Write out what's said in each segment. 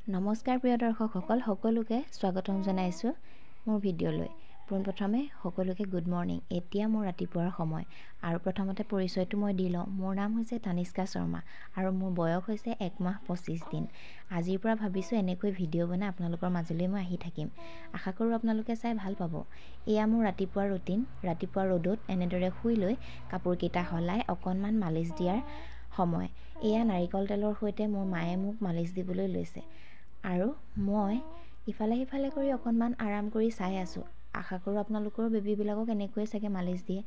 নমস্কাৰ প্ৰিয় দৰ্শকসকল, সকলোকে স্বাগতম জনাইছোঁ মোৰ ভিডিঅ'লৈ। পোনপ্ৰথমে সকলোকে গুড মৰ্ণিং। এতিয়া মোৰ ৰাতিপুৱাৰ সময় আৰু প্ৰথমতে পৰিচয়টো মই দি লওঁ। মোৰ নাম হৈছে তানিষ্কা শৰ্মা আৰু মোৰ বয়স হৈছে 1 মাহ 25 দিন। আজিৰ পৰা ভাবিছোঁ এনেকৈ ভিডিঅ' বনাই আপোনালোকৰ মাজলৈ মই আহি থাকিম। আশা কৰোঁ আপোনালোকে চাই ভাল পাব। এয়া মোৰ ৰাতিপুৱাৰ ৰুটিন। ৰাতিপুৱা ৰ'দত এনেদৰে শুই লৈ কাপোৰকেইটা সলাই অকণমান মালিচ দিয়াৰ সময়। এয়া নাৰিকল তেলৰ সৈতে মোৰ মায়ে মোক মালিচ দিবলৈ লৈছে আৰু মই ইফালে সিফালে কৰি অকণমান আৰাম কৰি চাই আছোঁ। আশা কৰোঁ আপোনালোকৰ বেবীবিলাকক এনেকৈয়ে চাগে মালিচ দিয়ে।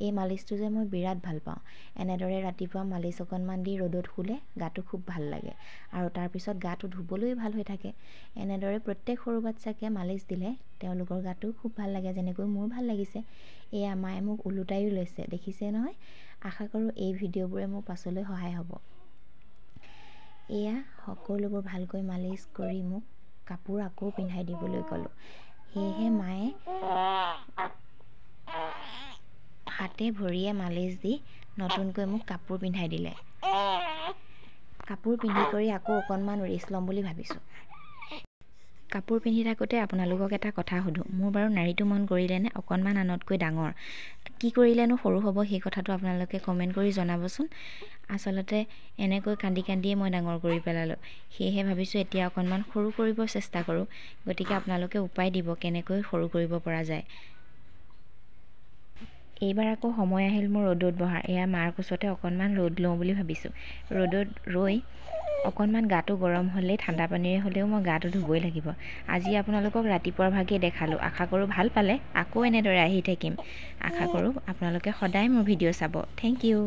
এই মালিচটো যে মই বিৰাট ভাল পাওঁ। এনেদৰে ৰাতিপুৱা মালিচ অকণমান দি ৰ'দত শুলে গাটো খুব ভাল লাগে আৰু তাৰপিছত গাটো ধুবলৈ ভাল হৈ থাকে। এনেদৰে প্ৰত্যেক সৰু বাচ্চাকে মালিচ দিলে তেওঁলোকৰ গাটো খুব ভাল লাগে, যেনেকৈ মোৰ ভাল লাগিছে। এয়া মায়ে মোক ওলোটাইও লৈছে, দেখিছে নহয়। আশা কৰোঁ এই ভিডিঅ'বোৰে মোৰ পাছলৈ সহায় হ'ব। এয়া সকলোবোৰ ভালকৈ মালিচ কৰি মোক কাপোৰ আকৌ পিন্ধাই দিবলৈ ক'লোঁ। সেয়েহে মায়ে হাতে ভৰিয়ে মালিচ দি নতুনকৈ মোক কাপোৰ পিন্ধাই দিলে। কাপোৰ পিন্ধি কৰি আকৌ অকণমান ৰেষ্ট ল'ম বুলি ভাবিছোঁ। কাপোৰ পিন্ধি থাকোঁতে আপোনালোকক এটা কথা সুধোঁ, মোৰ বাৰু নাড়ীটো মন কৰিলেনে? অকণমান আনতকৈ ডাঙৰ। কি কৰিলেনো সৰু হ'ব সেই কথাটো আপোনালোকে কমেণ্ট কৰি জনাবচোন। আচলতে এনেকৈ কান্দি কান্দিয়ে মই ডাঙৰ কৰি পেলালোঁ। সেয়েহে ভাবিছোঁ এতিয়া অকণমান সৰু কৰিব চেষ্টা কৰোঁ। গতিকে আপোনালোকে উপায় দিব কেনেকৈ সৰু কৰিব পৰা যায়। এইবাৰ আকৌ সময় আহিল মোৰ ৰ'দত বহাৰ। এয়া মাৰ কোচতে অকণমান ৰ'দ লওঁ বুলি ভাবিছোঁ। ৰ'দত ৰৈ অকণমান গাটো গৰম হ'লেই ঠাণ্ডা পানীৰে হ'লেও মই গাটো ধুবই লাগিব। আজি আপোনালোকক ৰাতিপুৱাৰ ভাগেই দেখালোঁ। আশা কৰোঁ ভাল পালে। আকৌ এনেদৰে আহি থাকিম। আশা কৰোঁ আপোনালোকে সদায় মোৰ ভিডিঅ' চাব। Thank U.